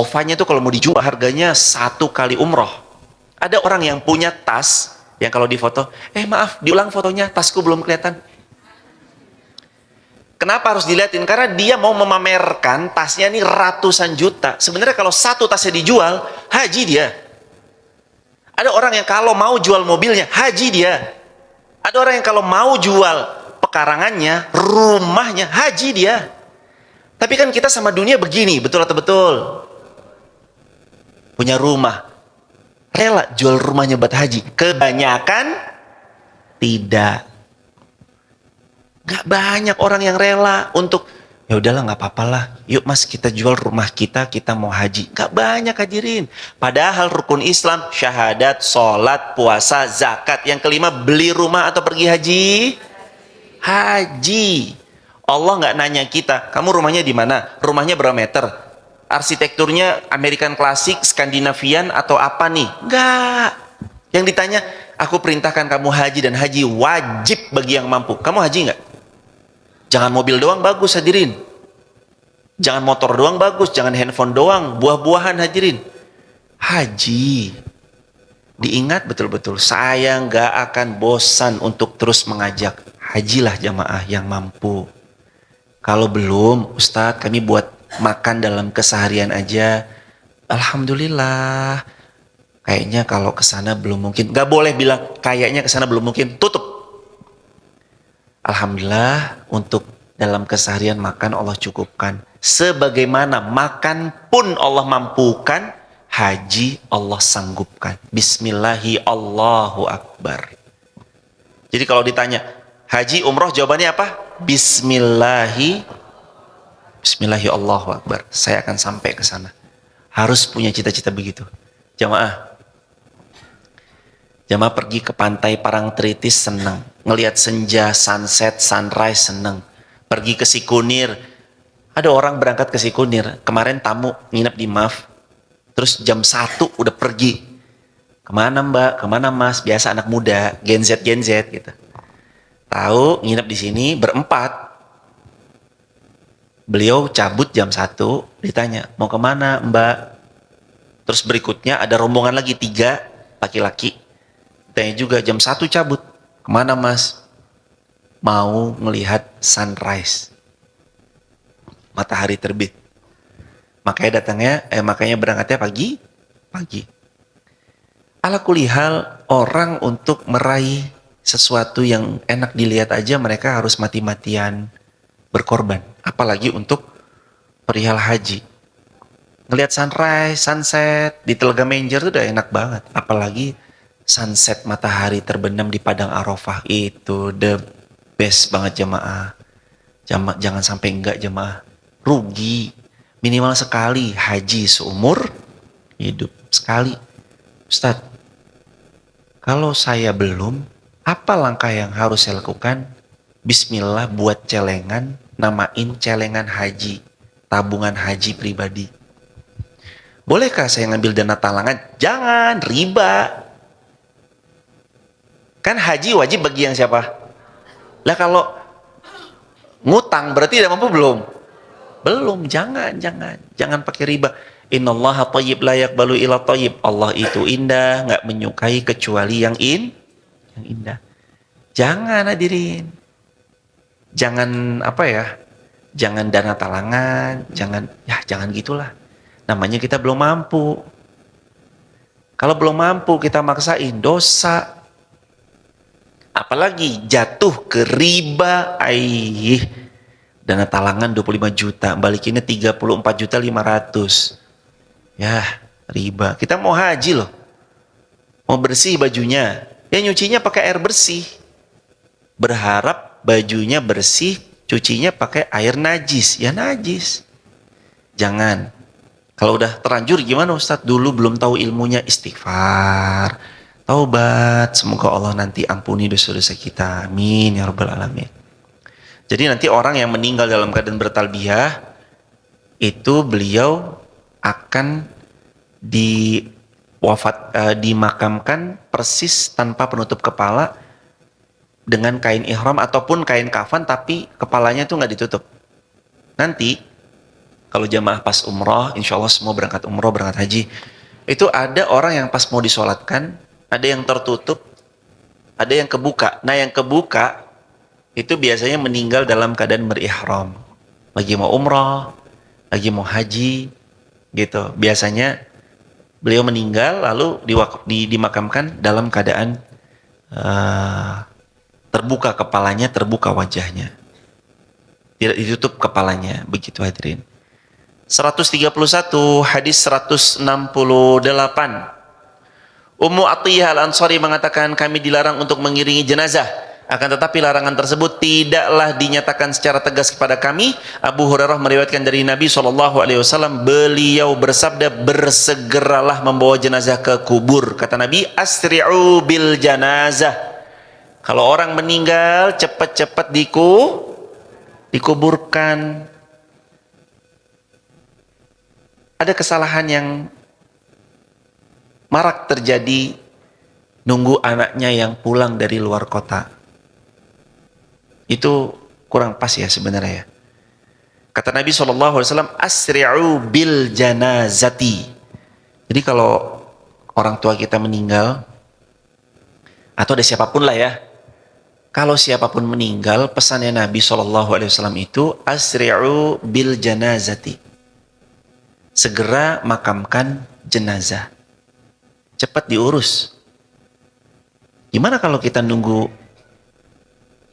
sofanya tuh kalau mau dijual harganya 1 kali umroh. Ada orang yang punya tas yang kalau difoto, maaf diulang fotonya, tasku belum kelihatan. Kenapa harus dilihatin? Karena dia mau memamerkan tasnya ini ratusan juta. Sebenarnya kalau satu tasnya dijual, haji dia. Ada orang yang kalau mau jual mobilnya, haji dia. Ada orang yang kalau mau jual pekarangannya, rumahnya, haji dia. Tapi kan kita sama dunia begini, betul atau betul? Punya rumah, rela jual rumahnya buat haji. Kebanyakan tidak. Gak banyak orang yang rela untuk, ya udahlah nggak apa-apalah, yuk mas kita jual rumah kita mau haji. Gak banyak hadirin. Padahal rukun Islam, syahadat, sholat, puasa, zakat. Yang kelima, beli rumah atau pergi haji? Haji. Allah nggak nanya kita, kamu rumahnya di mana? Rumahnya berapa meter? Arsitekturnya American klasik, Skandinavian atau apa nih? Nggak. Yang ditanya, aku perintahkan kamu haji dan haji wajib bagi yang mampu. Kamu haji nggak? Jangan mobil doang bagus hadirin. Jangan motor doang bagus, jangan handphone doang, buah-buahan hadirin. Haji. Diingat betul-betul, saya nggak akan bosan untuk terus mengajak. Hajilah jamaah yang mampu. Kalau belum, Ustadz kami buat makan dalam keseharian aja. Alhamdulillah. Kayaknya kalau kesana belum mungkin. Nggak boleh bilang kayaknya kesana belum mungkin. Tutup. Alhamdulillah untuk dalam keseharian makan Allah cukupkan. Sebagaimana makan pun Allah mampukan, haji Allah sanggupkan. Bismillahi Allahu Akbar. Jadi kalau ditanya, haji umroh jawabannya apa? Bismillahi Allahu Akbar. Saya akan sampai ke sana. Harus punya cita-cita begitu. Jamaah pergi ke pantai Parangtritis senang. Ngelihat senja, sunset, sunrise senang. Pergi ke Sikunir. Ada orang berangkat ke Sikunir. Kemarin tamu nginep di MAF. Terus jam 1 udah pergi. Kemana mbak? Kemana mas? Biasa anak muda. Gen Z gitu. Tahu nginep di sini berempat. Beliau cabut jam 1. Ditanya, mau kemana mbak? Terus berikutnya ada rombongan lagi 3 laki-laki. Tanya juga jam 1 cabut. Kemana mas? Mau ngelihat sunrise. Matahari terbit. Makanya berangkatnya pagi. Ala kulihal, orang untuk meraih sesuatu yang enak dilihat aja mereka harus mati-matian berkorban. Apalagi untuk perihal haji. Ngelihat sunrise, sunset di Telaga Menjer itu udah enak banget. Apalagi sunset matahari terbenam di Padang Arafah, itu the best banget jamaah. Jangan sampai enggak jamaah. Rugi. Minimal sekali haji seumur hidup. Sekali. Ustadz, kalau saya belum, apa langkah yang harus saya lakukan? Bismillah buat celengan, namain celengan haji. Tabungan haji pribadi. Bolehkah saya ngambil dana talangan? Jangan, riba. Kan haji wajib bagi yang siapa? Lah kalau ngutang berarti udah mampu belum? Belum, jangan pakai riba. Innallaha thayyib la yaqbalu illa thayyib. Allah itu indah, nggak menyukai kecuali yang indah. Jangan hadirin. Jangan Jangan dana talangan, jangan gitulah. Namanya kita belum mampu. Kalau belum mampu kita maksain, dosa. Apalagi jatuh ke riba. Dana talangan 25 juta, balikinnya 34.500.000. Ya, riba. Kita mau haji loh. Mau bersih bajunya. Ya nyucinya pakai air bersih. Berharap bajunya bersih, cucinya pakai air najis. Ya najis. Jangan. Kalau udah terlanjur gimana Ustadz? Dulu belum tahu ilmunya, istighfar. Taubat, semoga Allah nanti ampuni dosa-dosa kita. Amin ya rabbal alamin. Jadi nanti orang yang meninggal dalam keadaan bertalbiyah itu beliau akan dimakamkan persis tanpa penutup kepala dengan kain ihram ataupun kain kafan tapi kepalanya itu nggak ditutup. Nanti Kalau jamaah pas umroh, insya Allah semua berangkat umroh, berangkat haji, itu ada orang yang pas mau disolatkan, ada yang tertutup, ada yang kebuka. Nah yang kebuka itu biasanya meninggal dalam keadaan berihram, lagi mau umroh, lagi mau haji, gitu. Biasanya beliau meninggal lalu dimakamkan dalam keadaan terbuka kepalanya, terbuka wajahnya, tidak ditutup kepalanya, begitu hadirin. 131 hadis 168. Ummu Atiyah Al-Ansari mengatakan, kami dilarang untuk mengiringi jenazah, akan tetapi larangan tersebut tidaklah dinyatakan secara tegas kepada kami. Abu Hurairah meriwayatkan dari Nabi SAW, beliau bersabda, bersegeralah membawa jenazah ke kubur. Kata Nabi, asri'u bil janazah. Kalau orang meninggal, cepat-cepat dikuburkan. Ada kesalahan yang marak terjadi, nunggu anaknya yang pulang dari luar kota. Itu kurang pas ya sebenarnya ya. Kata Nabi SAW, asri'u bil janazati. Jadi kalau orang tua kita meninggal, atau ada siapapun lah ya, kalau siapapun meninggal, pesannya Nabi SAW itu, asri'u bil janazati. Segera makamkan jenazah. Cepat diurus. Gimana kalau kita nunggu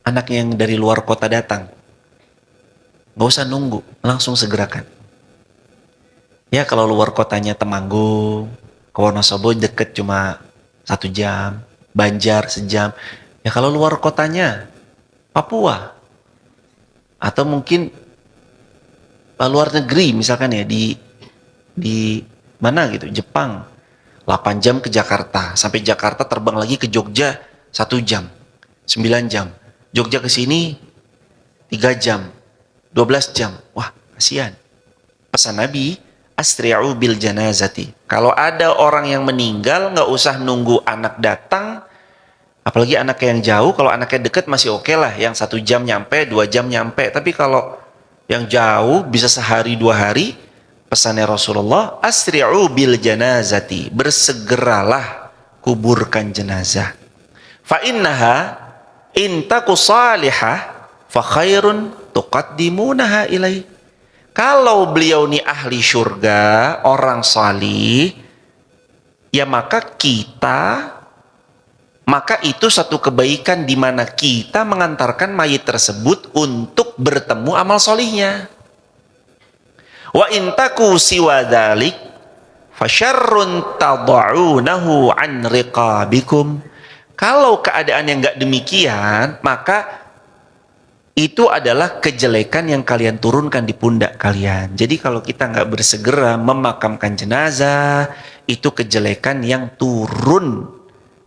anak yang dari luar kota datang? Gak usah nunggu, langsung segerakan. Ya kalau luar kotanya Temanggung, ke Wonosobo deket cuma 1 jam, Banjar sejam. Ya kalau luar kotanya Papua, atau mungkin luar negeri misalkan ya, di mana gitu, Jepang, 8 jam ke Jakarta, sampai Jakarta terbang lagi ke Jogja 1 jam, 9 jam, Jogja ke sini 3 jam, 12 jam. Wah, kasihan. Pesan Nabi, asri'u bil janazati. Kalau ada orang yang meninggal, nggak usah nunggu anak datang, apalagi anaknya yang jauh. Kalau anaknya dekat masih oke lah, yang 1 jam nyampe, 2 jam nyampe. Tapi kalau yang jauh bisa sehari 2 hari, pesannya Rasulullah, asri'u bil janazati, bersegeralah kuburkan jenazah. Fa innaha intaku salihah fa khairun tuqaddimunaha ilaih. Kalau beliau ini ahli syurga, orang salih, ya maka itu satu kebaikan di mana kita mengantarkan mayit tersebut untuk bertemu amal solihnya. Wa intaku siwa dzalik fasyarrun tad'unahu an riqabikum. Kalau keadaan yang enggak demikian, maka itu adalah kejelekan yang kalian turunkan di pundak kalian. Jadi kalau kita enggak bersegera memakamkan jenazah, itu kejelekan yang turun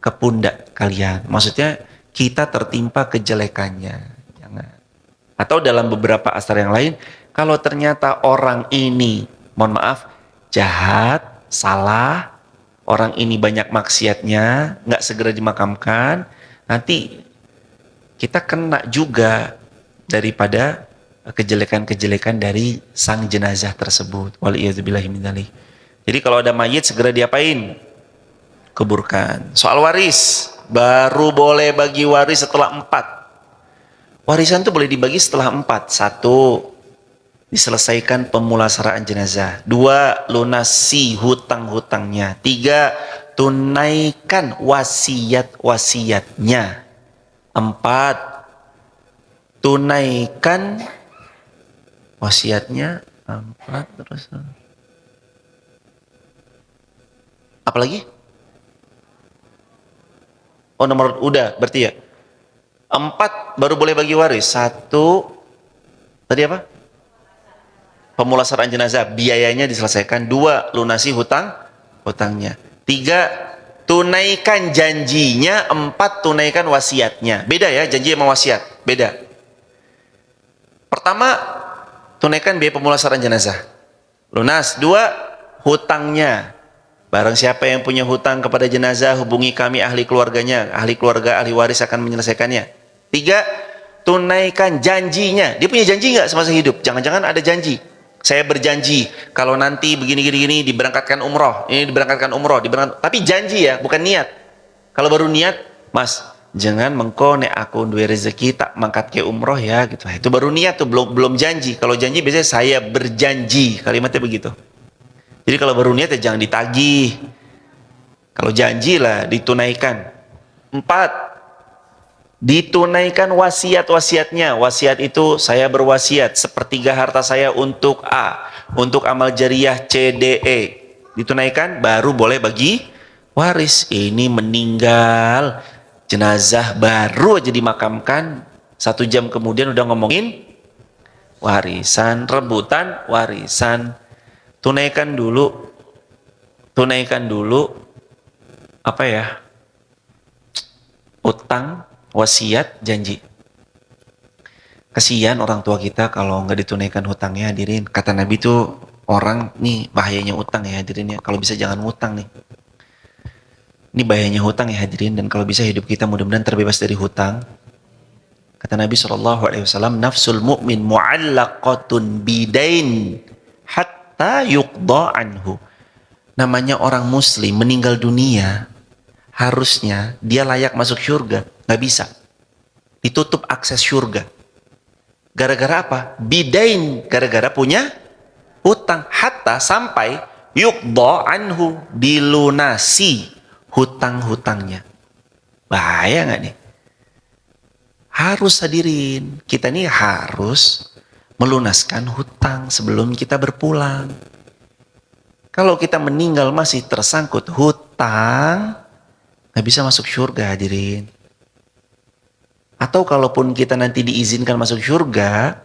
ke pundak kalian. Maksudnya kita tertimpa kejelekannya. Jangan. Atau dalam beberapa asar yang lain, kalau ternyata orang ini, mohon maaf, jahat, salah, orang ini banyak maksiatnya, nggak segera dimakamkan, nanti kita kena juga daripada kejelekan-kejelekan dari sang jenazah tersebut. Waliyadzubillahi min dzalik. Jadi kalau ada mayit segera diapain? Kuburkan. Soal waris, baru boleh bagi waris setelah 4. Warisan itu boleh dibagi setelah 4. 1, diselesaikan pemulasaraan jenazah. 2, lunasi hutang-hutangnya. 3, tunaikan wasiat-wasiatnya. 4, tunaikan wasiatnya. 4 terus. Apalagi? Oh, nomor udah berarti ya. 4 baru boleh bagi waris. 1, tadi apa? Pemulasaraan jenazah, biayanya diselesaikan. 2, lunasi hutangnya. 3, tunaikan janjinya. 4, tunaikan wasiatnya. Beda ya, janji sama wasiat, beda. Pertama, tunaikan biaya pemulasaran jenazah, lunas. 2, hutangnya. Barang siapa yang punya hutang kepada jenazah, hubungi kami ahli keluarganya. Ahli keluarga, ahli waris akan menyelesaikannya. 3, tunaikan janjinya. Dia punya janji nggak semasa hidup? Jangan-jangan ada janji. Saya berjanji kalau nanti begini-gini diberangkatkan umroh, ini diberangkatkan umroh, tapi janji ya, bukan niat. Kalau baru niat, Mas, jangan mengko nek aku duwe rezeki tak mangkat ke umroh ya gitu. Itu baru niat tuh, belum janji. Kalau janji biasanya saya berjanji, kalimatnya begitu. Jadi kalau baru niat ya jangan ditagih. Kalau janji lah ditunaikan. 4, ditunaikan wasiat-wasiatnya. Wasiat itu saya berwasiat sepertiga harta saya untuk A, untuk amal jariah C, D, E. Ditunaikan baru boleh bagi waris. Ini meninggal, jenazah baru aja dimakamkan, 1 jam kemudian udah ngomongin warisan, rebutan warisan. Tunaikan dulu apa ya, utang, wasiat, janji. Kasihan orang tua kita kalau nggak ditunaikan hutangnya, hadirin. Kata Nabi tuh, orang nih bahayanya utang ya, hadirin ya. Kalau bisa jangan ngutang nih. Ini bahayanya hutang ya, hadirin. Dan kalau bisa hidup kita mudah-mudahan terbebas dari hutang. Kata Nabi SAW, nafsul mu'min mu'allaqatun bidain hatta yuqda anhu. Namanya orang muslim meninggal dunia, harusnya dia layak masuk surga, nggak bisa, ditutup akses surga. Gara-gara apa? Bidain, gara-gara punya hutang. Hatta sampai yuqda anhu, dilunasi hutang-hutangnya. Bahaya nggak nih? Harus, hadirin, kita nih harus melunaskan hutang sebelum kita berpulang. Kalau kita meninggal masih tersangkut hutang, nggak bisa masuk surga, hadirin. Atau kalaupun kita nanti diizinkan masuk surga,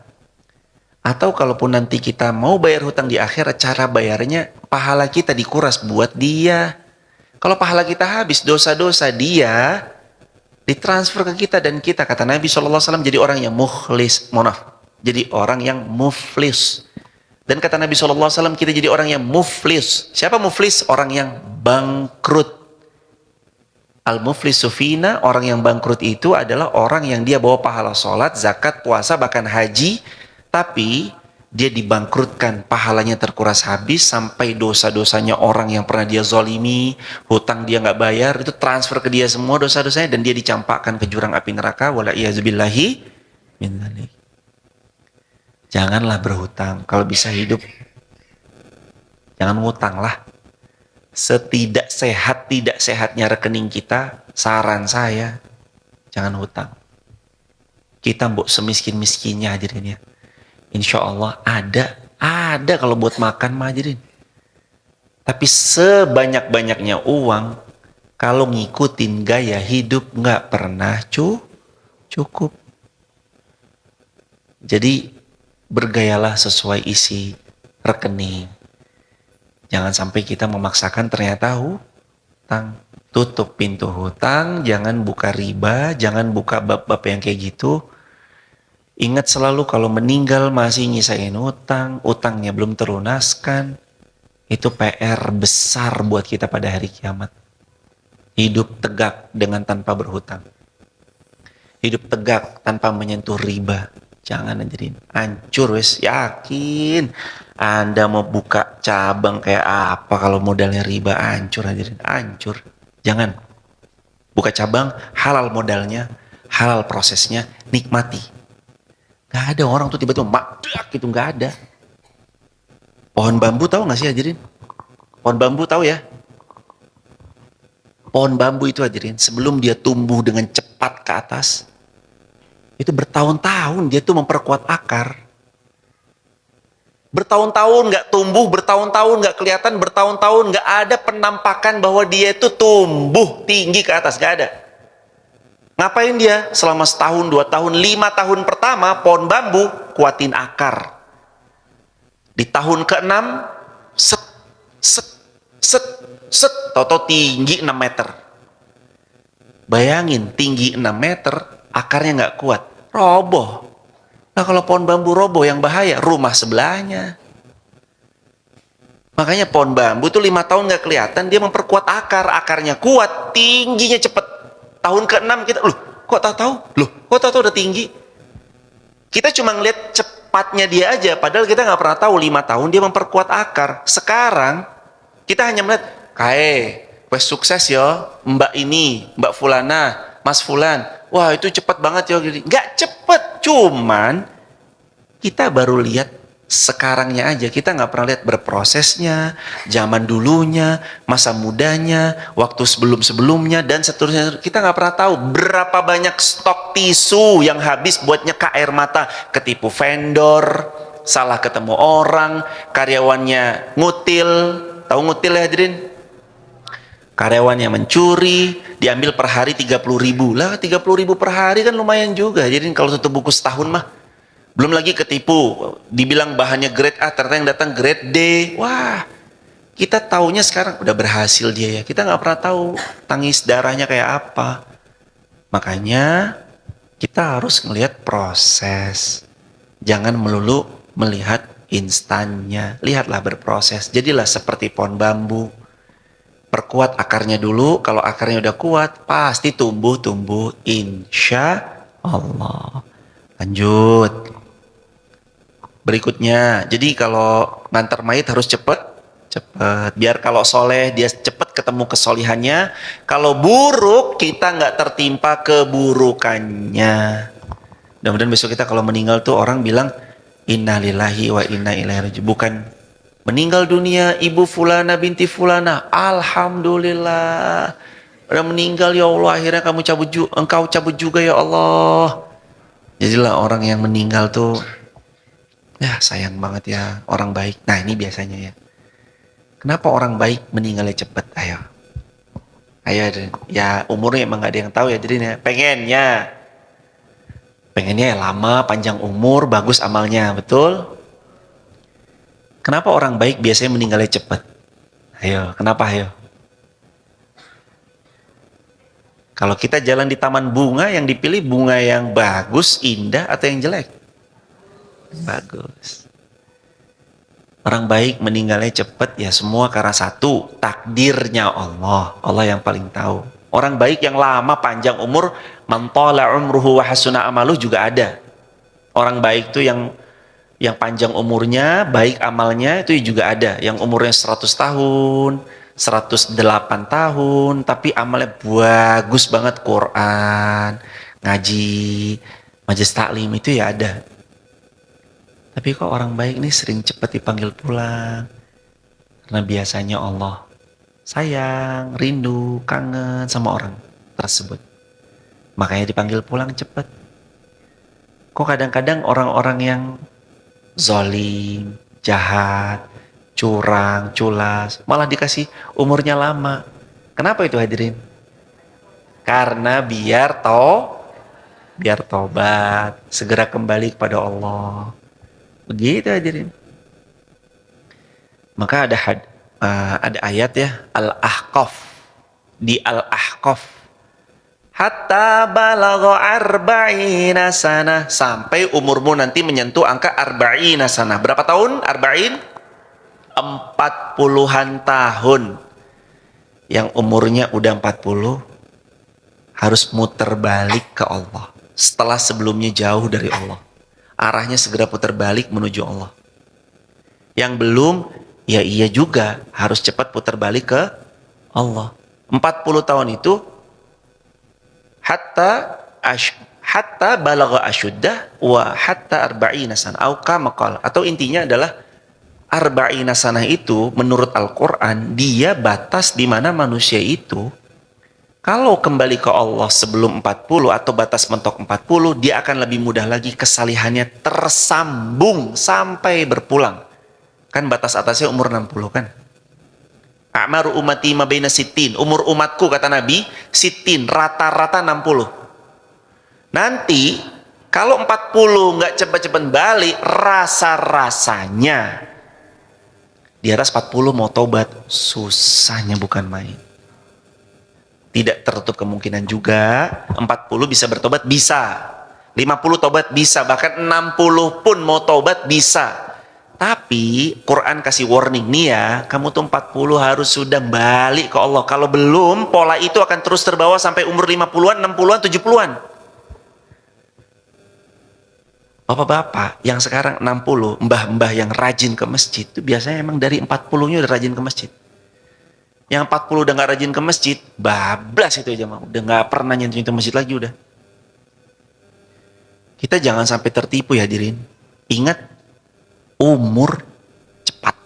atau kalaupun nanti kita mau bayar hutang di akhirat, cara bayarnya pahala kita dikuras buat dia. Kalau pahala kita habis, dosa-dosa dia ditransfer ke kita, dan kita, kata Nabi SAW, jadi orang yang mukhlis. Jadi orang yang muflis. Dan kata Nabi SAW, kita jadi orang yang muflis. Siapa muflis? Orang yang bangkrut. Al-muflis sufina, orang yang bangkrut itu adalah orang yang dia bawa pahala sholat, zakat, puasa, bahkan haji, tapi dia dibangkrutkan, pahalanya terkuras habis, sampai dosa-dosanya orang yang pernah dia zolimi, hutang dia nggak bayar, itu transfer ke dia semua dosa-dosanya, dan dia dicampakkan ke jurang api neraka. Wala'iyahzubillahi min dzalik. Janganlah berhutang. Kalau bisa hidup, jangan ngutang lah. Setidak sehatnya rekening kita, saran saya, jangan hutang. Kita mbok semiskin-miskinnya, hadirin ya, insya Allah ada kalau buat makan mah, hadirin. Tapi sebanyak-banyaknya uang, kalau ngikutin gaya hidup nggak pernah cukup. Jadi bergayalah sesuai isi rekening. Jangan sampai kita memaksakan ternyata hutang. Tutup pintu hutang, jangan buka riba, jangan buka bab-bab yang kayak gitu. Ingat selalu kalau meninggal masih nyisain hutang, utangnya belum terlunaskan, itu PR besar buat kita pada hari kiamat. Hidup tegak dengan tanpa berhutang. Hidup tegak tanpa menyentuh riba. Jangan, anjirin. Hancur wes, yakin. Anda mau buka cabang kayak apa kalau modalnya riba, hancur, hadirin, hancur. Jangan. Buka cabang, halal modalnya, halal prosesnya, nikmati. Gak ada orang tuh tiba-tiba madak gitu, gak ada. Pohon bambu tahu gak sih, hadirin? Pohon bambu tahu ya? Pohon bambu itu, hadirin, sebelum dia tumbuh dengan cepat ke atas, itu bertahun-tahun dia tuh memperkuat akar. Bertahun-tahun nggak tumbuh, bertahun-tahun nggak kelihatan, bertahun-tahun nggak ada penampakan bahwa dia itu tumbuh tinggi ke atas, nggak ada. Ngapain dia? Selama 1, 2 tahun, 5 tahun pertama, pohon bambu kuatin akar. Di tahun ke-6, tau-tau tinggi 6 meter. Bayangin, tinggi 6 meter, akarnya nggak kuat, roboh. Nah kalau pohon bambu roboh yang bahaya, rumah sebelahnya. Makanya pohon bambu tuh 5 tahun nggak kelihatan, dia memperkuat akar, akarnya kuat, tingginya cepet. Tahun ke-6 kita, kok tahu-tahu udah tinggi. Kita cuma ngeliat cepatnya dia aja, padahal kita nggak pernah tahu 5 tahun dia memperkuat akar. Sekarang kita hanya melihat, wes sukses ya, mbak ini, mbak Fulana, mas Fulan, wah itu cepat banget ya. Nggak cepet, cuman kita baru lihat sekarangnya aja, kita nggak pernah lihat berprosesnya, zaman dulunya, masa mudanya, waktu sebelum-sebelumnya, dan seterusnya. Kita nggak pernah tahu berapa banyak stok tisu yang habis buat nyeka air mata, ketipu vendor, salah ketemu orang, karyawannya ngutil. Tahu ngutil ya hadirin? Karyawannya mencuri, diambil per hari 30.000. Lah 30.000 per hari kan lumayan juga. Jadi kalau tutup buku setahun mah. Belum lagi ketipu, dibilang bahannya grade A, ternyata yang datang grade D. Wah, kita taunya sekarang udah berhasil dia ya. Kita nggak pernah tahu tangis darahnya kayak apa. Makanya kita harus ngelihat proses. Jangan melulu melihat instannya. Lihatlah berproses. Jadilah seperti pohon bambu. Perkuat akarnya dulu. Kalau akarnya udah kuat, pasti tumbuh-tumbuh. Insya Allah. Lanjut. Berikutnya, jadi kalau ngantar mayit harus cepet. Biar kalau soleh dia cepet ketemu kesolihannya. Kalau buruk kita nggak tertimpa keburukannya. Mudah-mudahan besok kita kalau meninggal tuh orang bilang innalillahi wa inna ilaihi raji'un. Bukan meninggal dunia ibu Fulana binti Fulana, alhamdulillah. Udah meninggal ya Allah, akhirnya engkau cabut juga ya Allah. Jadilah orang yang meninggal tuh, ya sayang banget ya, orang baik. Nah ini biasanya ya. Kenapa orang baik meninggalnya cepat? Ayo ya, umurnya emang gak ada yang tahu ya. Jadi pengennya ya lama, panjang umur, bagus amalnya, betul? Kenapa orang baik biasanya meninggalnya cepat? Ayo, kenapa ayo? Kalau kita jalan di taman bunga, yang dipilih bunga yang bagus, indah, atau yang jelek? Bagus. Orang baik meninggalnya cepat ya semua karena satu, takdirnya Allah. Allah yang paling tahu. Orang baik yang lama panjang umur, man tala umruhu wa hasuna amaluh juga ada. Orang baik itu yang panjang umurnya, baik amalnya itu juga ada. Yang umurnya 100 tahun, 108 tahun, tapi amalnya bagus banget, Quran, ngaji, majelis taklim itu ya ada. Tapi kok orang baik nih sering cepat dipanggil pulang? Karena biasanya Allah sayang, rindu, kangen sama orang tersebut. Makanya dipanggil pulang cepat. Kok kadang-kadang orang-orang yang zalim, jahat, curang, culas, malah dikasih umurnya lama. Kenapa itu hadirin? Karena biar tobat, segera kembali kepada Allah. Begitu hadirin. Maka ada ayat ya, Al-Ahqaf. Di Al-Ahqaf, hatta balagha arba'ina sanah, sampai umurmu nanti menyentuh angka arba'ina sanah. Berapa tahun? Arba'in? 40-an tahun. Yang umurnya udah 40 harus muter balik ke Allah. Setelah sebelumnya jauh dari Allah, arahnya segera putar balik menuju Allah. Yang belum, ya iya juga harus cepat putar balik ke Allah. 40 tahun itu hatta balagha asyuddah wa hatta arba'ina sanah au kama qala. Atau intinya adalah arba'ina sanah itu menurut Al-Qur'an dia batas di mana manusia itu kalau kembali ke Allah sebelum 40 atau batas mentok 40, dia akan lebih mudah lagi kesalihannya tersambung sampai berpulang. Kan batas atasnya umur 60 kan? A'maru ummati ma baina sittin. Umur umatku kata Nabi, sittin, rata-rata 60. Nanti kalau 40 nggak cepat-cepat balik, rasa-rasanya di atas 40 mau tobat, susahnya bukan main. Tidak tertutup kemungkinan juga 40 bisa bertobat, bisa 50 tobat bisa, bahkan 60 pun mau tobat bisa. Tapi Quran kasih warning nih ya, kamu tuh 40 harus sudah balik ke Allah. Kalau belum, pola itu akan terus terbawa sampai umur 50-an, 60-an, 70-an. Bapak-bapak yang sekarang 60, mbah-mbah yang rajin ke masjid, itu biasanya emang dari 40-nya udah rajin ke masjid. Yang 40 udah gak rajin ke masjid, bablas itu aja, udah gak pernah nyentuh masjid lagi udah. Kita jangan sampai tertipu ya hadirin. Ingat, umur cepat.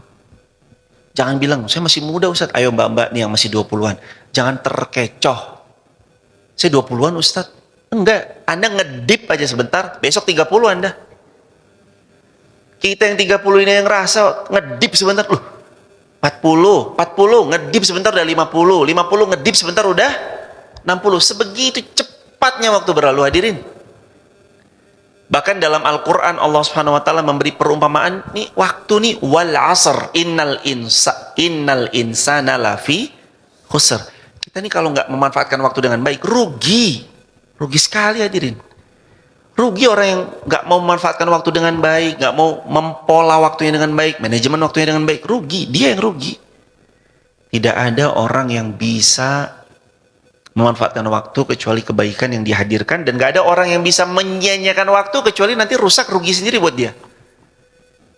Jangan bilang, saya masih muda Ustadz. Ayo mbak-mbak nih yang masih 20-an. Jangan terkecoh. Saya 20-an Ustadz. Enggak, Anda ngedip aja sebentar, besok 30 Anda. Kita yang 30 ini yang ngerasa ngedip sebentar, 40 ngedip sebentar udah 50 ngedip sebentar udah 60. Sebegitu cepatnya waktu berlalu hadirin. Bahkan dalam Al-Quran Allah Subhanahu Wa Taala memberi perumpamaan nih waktu nih, wal asr innal insana lafi khusr. Kita nih kalau nggak memanfaatkan waktu dengan baik rugi sekali hadirin. Rugi orang yang nggak mau memanfaatkan waktu dengan baik, nggak mau mempola waktunya dengan baik, manajemen waktunya dengan baik, rugi, dia yang rugi. Tidak ada orang yang bisa memanfaatkan waktu kecuali kebaikan yang dihadirkan, dan gak ada orang yang bisa menyia-nyiakan waktu kecuali nanti rusak, rugi sendiri buat dia.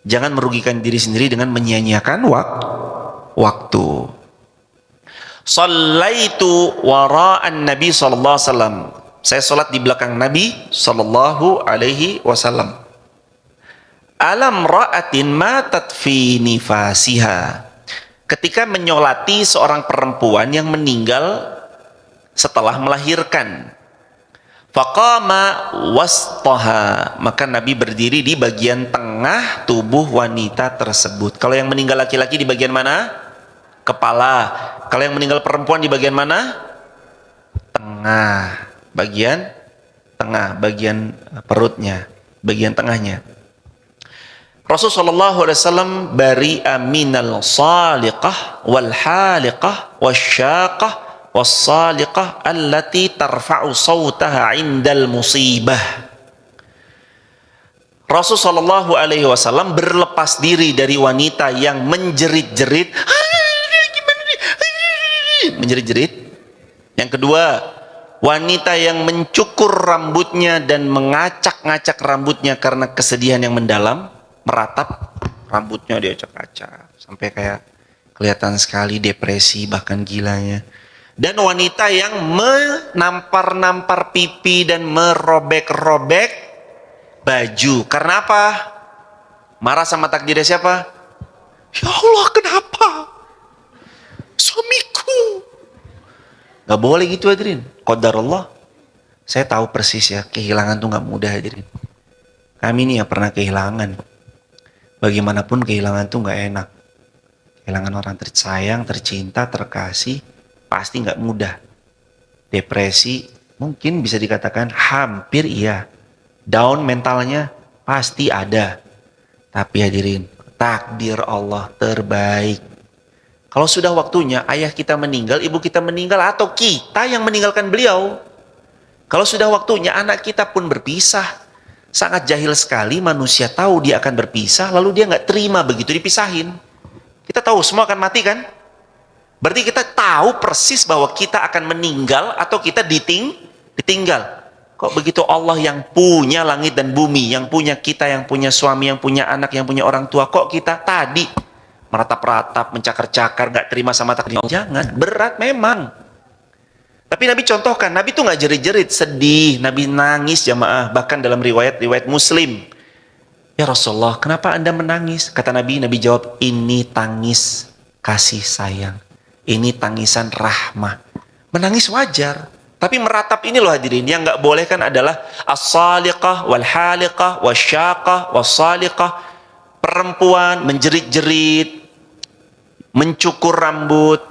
Jangan merugikan diri sendiri dengan menyia-nyiakan waktu. Shallaitu wara'an Nabi sallallahu alaihi wasallam. Saya salat di belakang Nabi sallallahu alaihi wasallam. Alam ra'atin matat fi nifasiha. Ketika menyolati seorang perempuan yang meninggal setelah melahirkan, faqama wastaha, maka Nabi berdiri di bagian tengah tubuh wanita tersebut. Kalau yang meninggal laki-laki di bagian mana? Kepala. Kalau yang meninggal perempuan di bagian mana? Tengah. Bagian tengah, bagian perutnya, bagian tengahnya. Rasulullah SAW bari'a minal saliqah wal haliqah wasyaqah wassaliqah allati tarfa'u sawtaha 'indal musibah. Rasulullah SAW berlepas diri dari wanita yang menjerit-jerit, menjerit-jerit. Yang kedua, wanita yang mencukur rambutnya dan mengacak-ngacak rambutnya karena kesedihan yang mendalam, meratap rambutnya, diacak-acak sampai kayak kelihatan sekali depresi bahkan gilanya. Dan wanita yang menampar-nampar pipi dan merobek-robek baju. Karena apa? Marah sama takdirnya siapa? Ya Allah, kenapa? Suamiku. Gak boleh gitu hadirin. Qadarullah. Saya tahu persis ya, kehilangan tuh gak mudah hadirin. Kami nih yang pernah kehilangan. Bagaimanapun kehilangan tuh gak enak. Kehilangan orang tersayang, tercinta, terkasih, pasti nggak mudah. Depresi mungkin bisa dikatakan hampir iya. Down mentalnya pasti ada. Tapi hadirin, takdir Allah terbaik. Kalau sudah waktunya ayah kita meninggal, ibu kita meninggal, atau kita yang meninggalkan beliau. Kalau sudah waktunya anak kita pun berpisah. Sangat jahil sekali manusia tahu dia akan berpisah, lalu dia nggak terima begitu dipisahin. Kita tahu semua akan mati kan? Berarti kita tahu persis bahwa kita akan meninggal atau kita ditinggal. Kok begitu Allah yang punya langit dan bumi, yang punya kita, yang punya suami, yang punya anak, yang punya orang tua, kok kita tadi meratap-ratap, mencakar-cakar, gak terima sama takdir? Jangan, berat memang. Tapi Nabi contohkan, Nabi tuh gak jerit-jerit, sedih, Nabi nangis jamaah. Bahkan dalam riwayat Muslim, ya Rasulullah, kenapa Anda menangis? Kata Nabi jawab, ini tangis kasih sayang. Ini tangisan rahmah. Menangis wajar. Tapi meratap ini loh hadirin. Yang gak boleh kan adalah as-saliqah, wal-haliqah, wasyaqah, was-saliqah. Perempuan menjerit-jerit, mencukur rambut,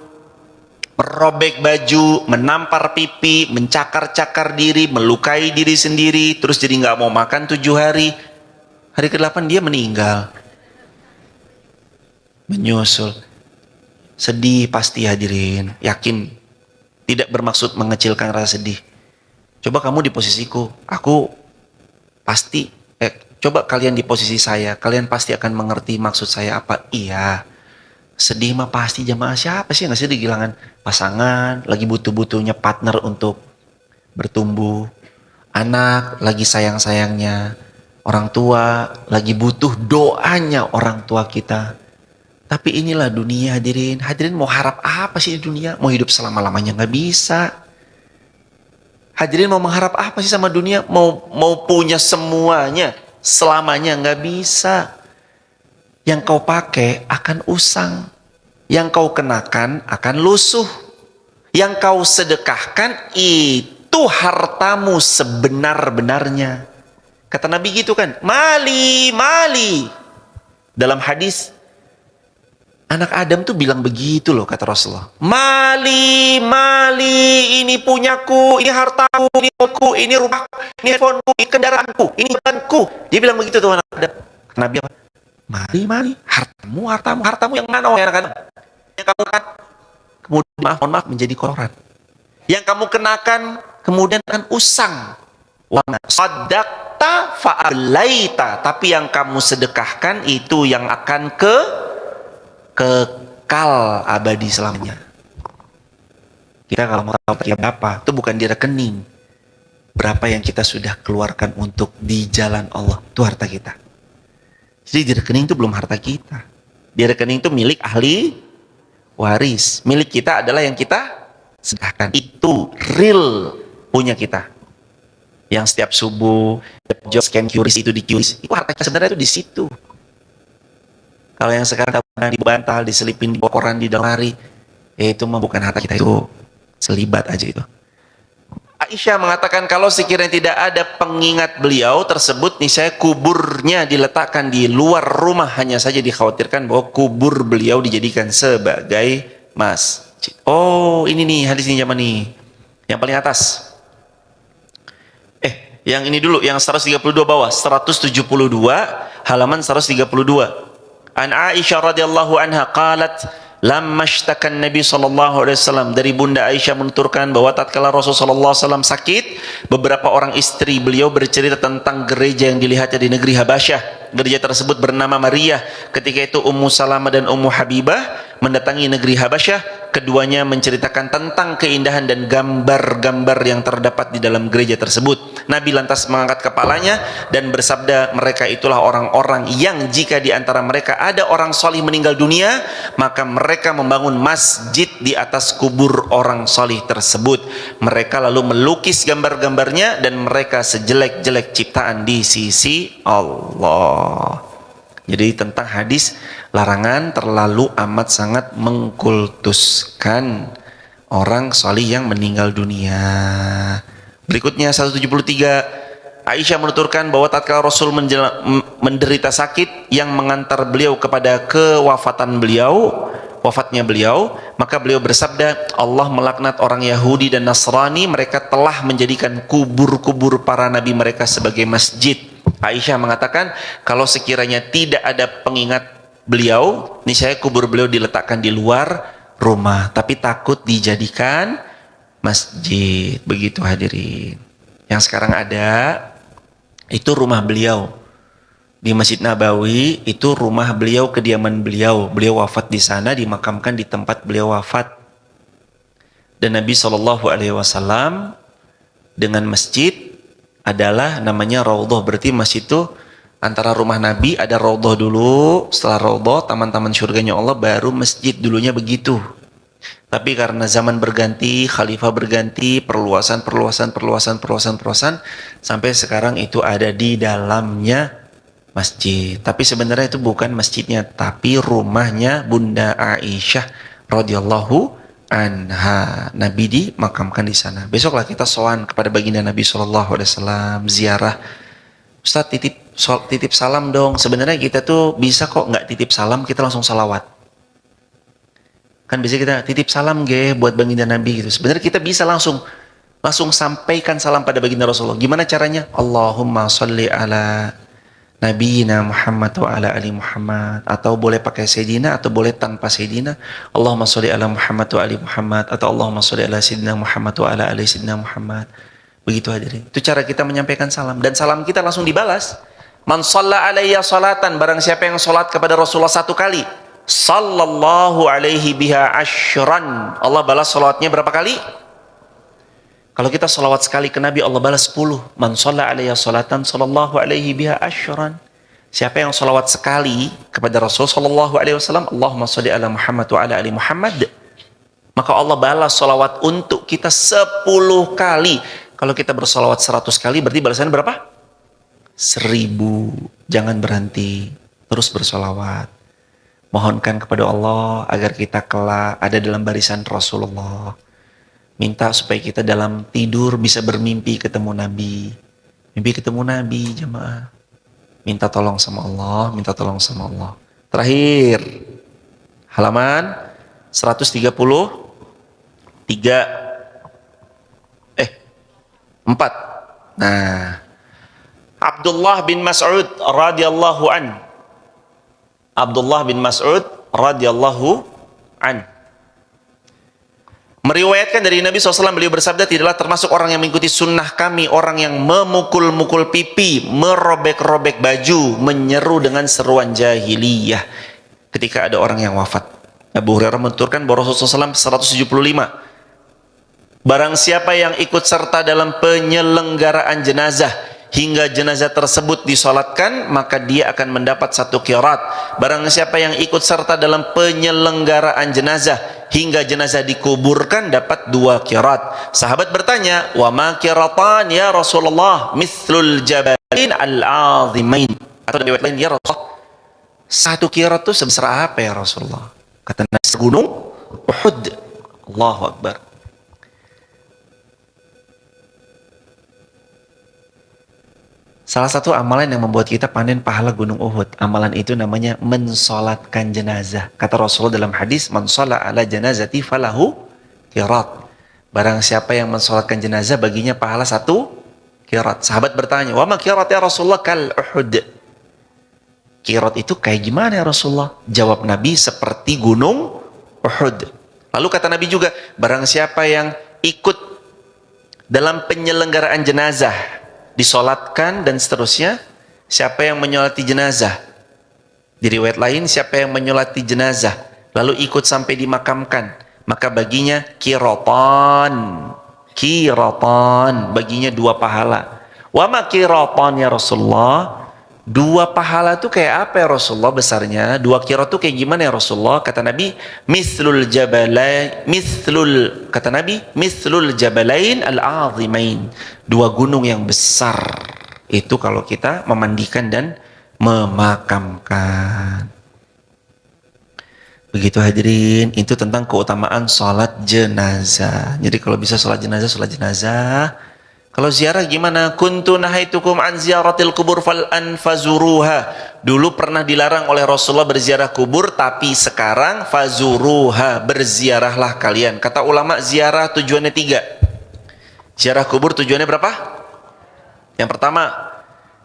merobek baju, menampar pipi, mencakar-cakar diri, melukai diri sendiri, terus jadi gak mau makan 7 hari. Hari ke-8 dia meninggal. Menyusul. Sedih pasti hadirin, yakin tidak bermaksud mengecilkan rasa sedih. Coba kamu di posisiku, aku pasti, coba kalian di posisi saya, kalian pasti akan mengerti maksud saya apa. Iya, sedih mah pasti jamaah, siapa sih yang gak sedih kehilangan pasangan, lagi butuh-butuhnya partner untuk bertumbuh, anak lagi sayang-sayangnya, Orang tua lagi butuh doanya orang tua kita. Tapi inilah dunia, hadirin. Hadirin mau harap apa sih di dunia? Mau hidup selama-lamanya nggak bisa. Hadirin mau mengharap apa sih sama dunia? Mau punya semuanya selamanya nggak bisa. Yang kau pakai akan usang. Yang kau kenakan akan lusuh. Yang kau sedekahkan itu hartamu sebenar-benarnya. Kata Nabi gitu kan, mali, mali. Dalam hadis, anak Adam tuh bilang begitu loh, kata Rasulullah. Mali, mali, ini punyaku, ini hartaku, ini aku, ini rumahku, ini handphoneku, ini kendaraanku, ini bebanku. Dia bilang begitu tuh anak Adam. Nabi apa? Mali, mali, hartamu, hartamu, hartamu yang mana wahai anak Adam? Yang kamu kan, kemudian maaf menjadi kotoran. Yang kamu kenakan, kemudian akan usang. Wa sadaqta fa'ablaita, tapi yang kamu sedekahkan itu yang akan kekal abadi selamanya. Kita kalau mau tahu berapa, itu bukan di rekening. Berapa yang kita sudah keluarkan untuk di jalan Allah, itu harta kita. Jadi di rekening itu belum harta kita. Di rekening itu milik ahli waris. Milik kita adalah yang kita sedekahkan. Itu real punya kita. Yang setiap subuh job scan QRIS itu di QRIS, itu harta sebenarnya itu di situ. Kalau yang sekarang di bantal, diselipin di koran di dalam hari, itu mah bukan harta kita, itu selibat aja itu. Aisyah mengatakan kalau sekiranya tidak ada pengingat beliau tersebut, nih saya kuburnya diletakkan di luar rumah, hanya saja dikhawatirkan bahwa kubur beliau dijadikan sebagai masjid. Oh ini nih hadis ini zaman nih, yang paling atas. Yang ini dulu, yang 132 bawah, 172 halaman 132. An Aisyah radhiyallahu anha qalat lamma ishtakan Nabi sallallahu alaihi wasallam, dari Bunda Aisyah menuturkan bahwa tatkala Rasulullah sallallahu alaihi wasallam sakit, beberapa orang istri beliau bercerita tentang gereja yang dilihatnya di negeri Habasyah. Gereja tersebut bernama Maria. Ketika itu Ummu Salamah dan Ummu Habibah mendatangi negeri Habasyah. Keduanya menceritakan tentang keindahan dan gambar-gambar yang terdapat di dalam gereja tersebut. Nabi lantas mengangkat kepalanya dan bersabda, mereka itulah orang-orang yang jika di antara mereka ada orang solih meninggal dunia, maka mereka membangun masjid di atas kubur orang solih tersebut. Mereka lalu melukis gambar-gambarnya dan mereka sejelek-jelek ciptaan di sisi Allah. Jadi tentang hadis larangan terlalu amat sangat mengkultuskan orang solih yang meninggal dunia. Berikutnya 173, Aisyah menuturkan bahwa tatkala Rasul menderita sakit yang mengantar beliau kepada wafatnya beliau, maka beliau bersabda, Allah melaknat orang Yahudi dan Nasrani, mereka telah menjadikan kubur-kubur para nabi mereka sebagai masjid. Aisyah mengatakan, kalau sekiranya tidak ada pengingat beliau, niscaya kubur beliau diletakkan di luar rumah, tapi takut dijadikan masjid. Begitu hadirin. Yang sekarang ada itu rumah beliau di Masjid Nabawi, itu rumah beliau, kediaman beliau. Beliau wafat di sana, dimakamkan di tempat beliau wafat. Dan Nabi SAW dengan masjid adalah namanya raudhah. Berarti masjid itu antara rumah Nabi ada raudhah dulu, setelah raudhah taman-taman surganya Allah, baru masjid. Dulunya begitu. Tapi karena zaman berganti, khalifah berganti, perluasan, sampai sekarang itu ada di dalamnya masjid. Tapi sebenarnya itu bukan masjidnya, tapi rumahnya Bunda Aisyah radhiyallahu anha. Nabi dimakamkan di sana. Besoklah kita sowan kepada baginda Nabi SAW, ziarah. Ustaz titip salam dong. Sebenarnya kita tuh bisa kok nggak titip salam, kita langsung salawat. Kan bisa kita titip salam buat baginda Nabi gitu. Sebenarnya kita bisa langsung sampaikan salam pada baginda Rasulullah. Gimana caranya? Allahumma sholli ala Nabiyina Muhammad wa ala ali Muhammad, atau boleh pakai Sayyidina atau boleh tanpa Sayyidina. Allahumma sholli ala Muhammad wa ali Muhammad, atau Allahumma sholli ala Sayyidina Muhammad wa ala ali Sayyidina Muhammad. Begitu hadirin. Itu cara kita menyampaikan salam, dan salam kita langsung dibalas. Man shalla alayya salatan, barang siapa yang salat kepada Rasulullah 1 kali, sallallahu alaihi biha asyran, Allah balas salatnya berapa kali? Kalau kita salawat sekali ke Nabi, Allah balas 10. Man shalla alaiya salatan sallallahu alaihi biha asyran. Siapa yang salawat sekali kepada Rasul sallallahu alaihi wasallam, Allahumma shalli ala Muhammad wa ala ali Muhammad, maka Allah balas salawat untuk kita 10 kali. Kalau kita bersalawat 100 kali, berarti balasannya berapa? 1000. Jangan berhenti, terus bersalawat. Mohonkan kepada Allah agar kita kelak ada dalam barisan Rasulullah. Minta supaya kita dalam tidur bisa bermimpi ketemu Nabi. Mimpi ketemu Nabi, jemaah. Minta tolong sama Allah, minta tolong sama Allah. Terakhir, halaman 133, 4. Nah, Abdullah bin Mas'ud radhiyallahu an. Abdullah bin Mas'ud radhiyallahu an meriwayatkan dari Nabi SAW, beliau bersabda, tidaklah termasuk orang yang mengikuti sunnah kami orang yang memukul-mukul pipi, merobek-robek baju, menyeru dengan seruan jahiliyah ketika ada orang yang wafat. Abu Hurairah menuturkan bahwa Rasulullah SAW 175, barang siapa yang ikut serta dalam penyelenggaraan jenazah hingga jenazah tersebut disolatkan, maka dia akan mendapat 1 qirat. Barang siapa yang ikut serta dalam penyelenggaraan jenazah hingga jenazah dikuburkan, dapat 2 qirat. Sahabat bertanya, wa ma qiratan ya Rasulullah? Mithlul jabalain al-azimain. Atau riwayat lain, ya Rasulullah, 1 qirat itu sebesar apa ya Rasulullah? Kata Nabi, gunung Uhud. Allahu Akbar. Salah satu amalan yang membuat kita panen pahala gunung Uhud, amalan itu namanya mensolatkan jenazah. Kata Rasulullah dalam hadis, man sholla ala janazati falahu qirat. Barang siapa yang mensolatkan jenazah, baginya pahala 1 qirat. Sahabat bertanya, wa ma qirat ya Rasulullah? Kal Uhud. Qirat itu kayak gimana ya Rasulullah? Jawab Nabi, seperti gunung Uhud. Lalu kata Nabi juga, barang siapa yang ikut dalam penyelenggaraan jenazah, disolatkan dan seterusnya, siapa yang menyolati jenazah, di riwayat lain siapa yang menyolati jenazah lalu ikut sampai dimakamkan, maka baginya qiratan, baginya 2 pahala. Wa ma qiratan ya Rasulullah? 2 pahala itu kayak apa ya Rasulullah besarnya? 2 qirat itu kayak gimana ya Rasulullah? Kata Nabi, mithlul jabalain al-azimain. 2 gunung yang besar. Itu kalau kita memandikan dan memakamkan. Begitu hadirin, itu tentang keutamaan sholat jenazah. Jadi kalau bisa sholat jenazah, sholat jenazah. Kalau ziarah gimana? Kuntu nahaitukum an ziyaratil kubur fal anfazuruha. Dulu pernah dilarang oleh Rasulullah berziarah kubur, tapi sekarang fazuruha, berziarahlah kalian. Kata ulama, ziarah tujuannya 3. Ziarah kubur tujuannya berapa? Yang pertama,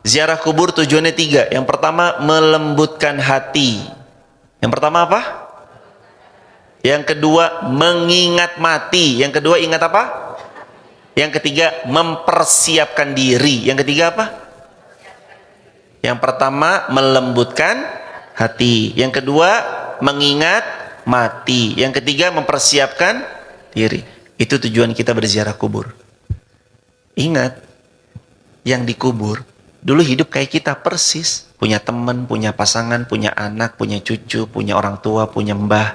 ziarah kubur tujuannya 3. Yang pertama, melembutkan hati. Yang pertama apa? Yang kedua, mengingat mati. Yang kedua, ingat apa? Yang ketiga, mempersiapkan diri. Yang ketiga apa? Yang pertama, melembutkan hati. Yang kedua, mengingat mati. Yang ketiga, mempersiapkan diri. Itu tujuan kita berziarah kubur. Ingat, yang dikubur dulu hidup kayak kita persis. Punya teman, punya pasangan, punya anak, punya cucu, punya orang tua, punya mbah,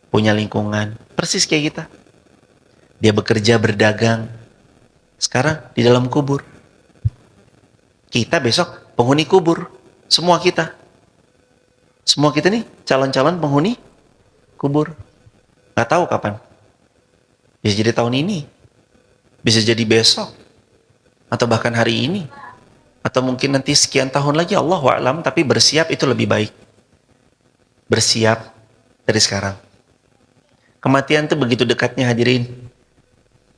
punya lingkungan. Persis kayak kita. Dia bekerja, berdagang. Sekarang di dalam kubur. Kita besok penghuni kubur. Semua kita. Semua kita nih calon-calon penghuni kubur. Gak tahu kapan. Bisa jadi tahun ini. Bisa jadi besok. Atau bahkan hari ini. Atau mungkin nanti sekian tahun lagi, Allahu a'lam. Tapi bersiap itu lebih baik. Bersiap dari sekarang. Kematian itu begitu dekatnya hadirin.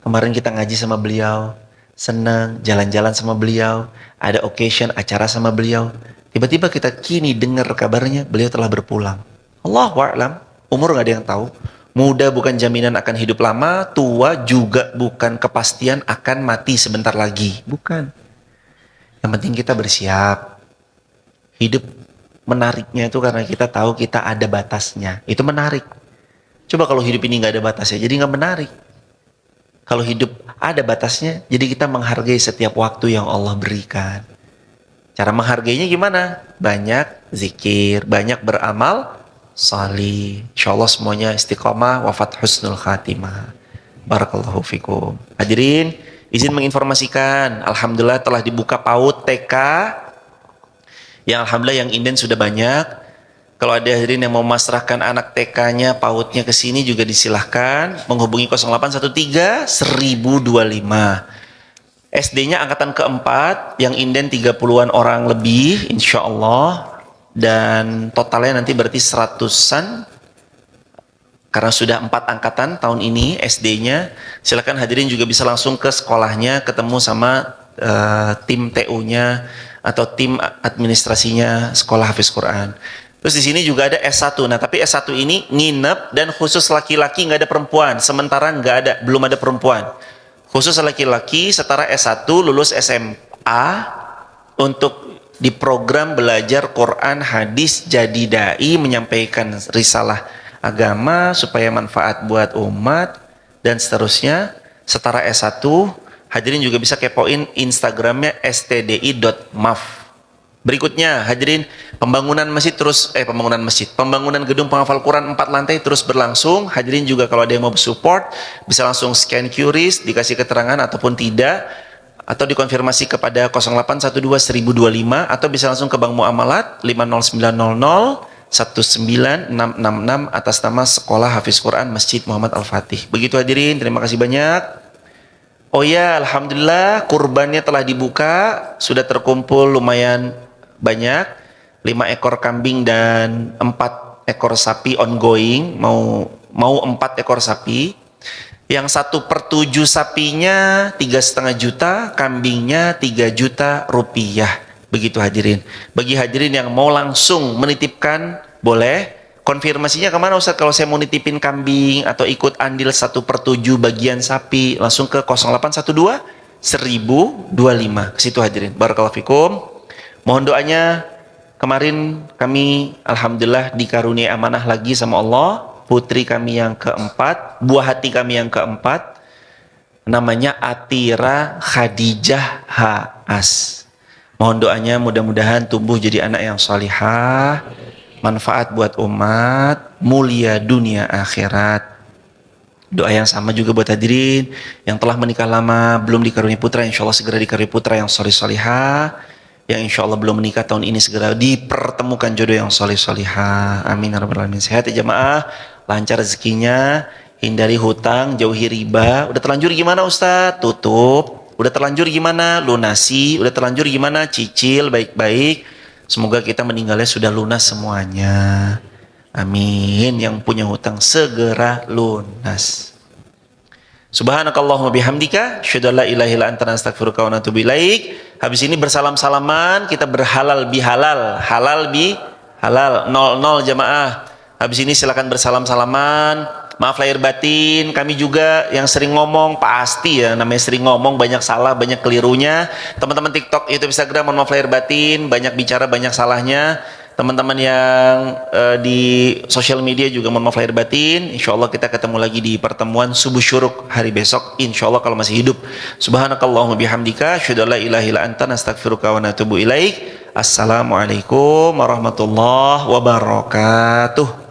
Kemarin kita ngaji sama beliau, senang, jalan-jalan sama beliau, ada occasion, acara sama beliau. Tiba-tiba kita kini dengar kabarnya, beliau telah berpulang. Allahu a'lam, umur gak ada yang tahu. Muda bukan jaminan akan hidup lama, tua juga bukan kepastian akan mati sebentar lagi. Bukan. Yang penting kita bersiap. Hidup menariknya itu karena kita tahu kita ada batasnya. Itu menarik. Coba kalau hidup ini gak ada batasnya, jadi gak menarik. Kalau hidup ada batasnya, jadi kita menghargai setiap waktu yang Allah berikan. Cara menghargainya gimana? Banyak zikir, banyak beramal salih. Insyaallah semuanya istiqomah, wafat husnul khatimah. Barakallahu fikum. Hadirin, izin menginformasikan, alhamdulillah telah dibuka PAUD TK. Yang alhamdulillah yang inden sudah banyak. Kalau ada hadirin yang mau masrahkan anak TK-nya, PAUD-nya ke sini juga disilahkan menghubungi 0813 1025. SD-nya angkatan keempat, yang inden 30-an orang lebih, insya Allah. Dan totalnya nanti berarti 100-an, karena sudah 4 angkatan tahun ini SD-nya. Silakan hadirin juga bisa langsung ke sekolahnya, ketemu sama tim TU-nya atau tim administrasinya sekolah Hafiz Quran. Terus di sini juga ada S1. Nah, tapi S1 ini nginep dan khusus laki-laki, nggak ada perempuan. Sementara belum ada perempuan. Khusus laki-laki setara S1 lulus SMA untuk di program belajar Quran, hadis, jadi dai, menyampaikan risalah agama supaya manfaat buat umat dan seterusnya. Setara S1, hadirin juga bisa kepoin Instagramnya stdi.maf. Berikutnya, hadirin, pembangunan gedung penghafal Quran 4 lantai terus berlangsung. Hadirin juga kalau ada yang mau support, bisa langsung scan QRIS, dikasih keterangan ataupun tidak, atau dikonfirmasi kepada 0812 1025, atau bisa langsung ke Bank Muamalat 50900 19666 atas nama Sekolah Hafiz Quran Masjid Muhammad Al-Fatih. Begitu hadirin, terima kasih banyak. Oh ya, alhamdulillah kurbannya telah dibuka, sudah terkumpul lumayan banyak, 5 ekor kambing dan 4 ekor sapi ongoing, mau 4 ekor sapi. Yang 1/7 sapinya 3,5 juta, kambingnya 3 juta rupiah. Begitu hadirin. Bagi hadirin yang mau langsung menitipkan, boleh. Konfirmasinya kemana Ustaz? Kalau saya mau nitipin kambing atau ikut andil 1/7 bagian sapi, langsung ke 0812 1025. Ke situ hadirin. Barakallahu fikum. Mohon doanya. Kemarin kami alhamdulillah dikaruniai amanah lagi sama Allah. Putri kami yang keempat, buah hati kami yang keempat, namanya Atira Khadijah Haas. Mohon doanya, mudah-mudahan tumbuh jadi anak yang salihah, manfaat buat umat, mulia dunia akhirat. Doa yang sama juga buat hadirin yang telah menikah lama, belum dikaruniai putra, insya Allah segera dikaruniai putra yang salih-salihah. Yang insya Allah belum menikah tahun ini segera dipertemukan jodoh yang salih-salihah. Amin ya rabbal alamin. Sehat ya jamaah, lancar rezekinya, hindari hutang, jauhi riba. Udah terlanjur gimana Ustaz? Tutup. Udah terlanjur gimana? Lunasi. Udah terlanjur gimana? Cicil baik-baik. Semoga kita meninggalnya sudah lunas semuanya. Amin. Yang punya hutang segera lunas. Subhanakallahumma bihamdika, asyhadu an la ilaha illa anta, astaghfiruka wa atubu ilaik. Habis ini bersalam-salaman, kita berhalal bihalal, halal bi halal, 00 jamaah. Habis ini silakan bersalam-salaman. Maaf lahir batin, kami juga yang sering ngomong, pasti ya namanya sering ngomong, banyak salah, banyak kelirunya. Teman-teman TikTok, YouTube, Instagram, mohon maaf lahir batin, banyak bicara, banyak salahnya. Teman-teman yang di sosial media juga mohon maaf lahir batin. Insya Allah kita ketemu lagi di pertemuan subuh syuruk hari besok, insya Allah kalau masih hidup. Subhanakallahumma bihamdika, asyhadu an la ilaha illa anta, astaghfiruka wa atubu ilaik. Assalamualaikum warahmatullahi wabarakatuh.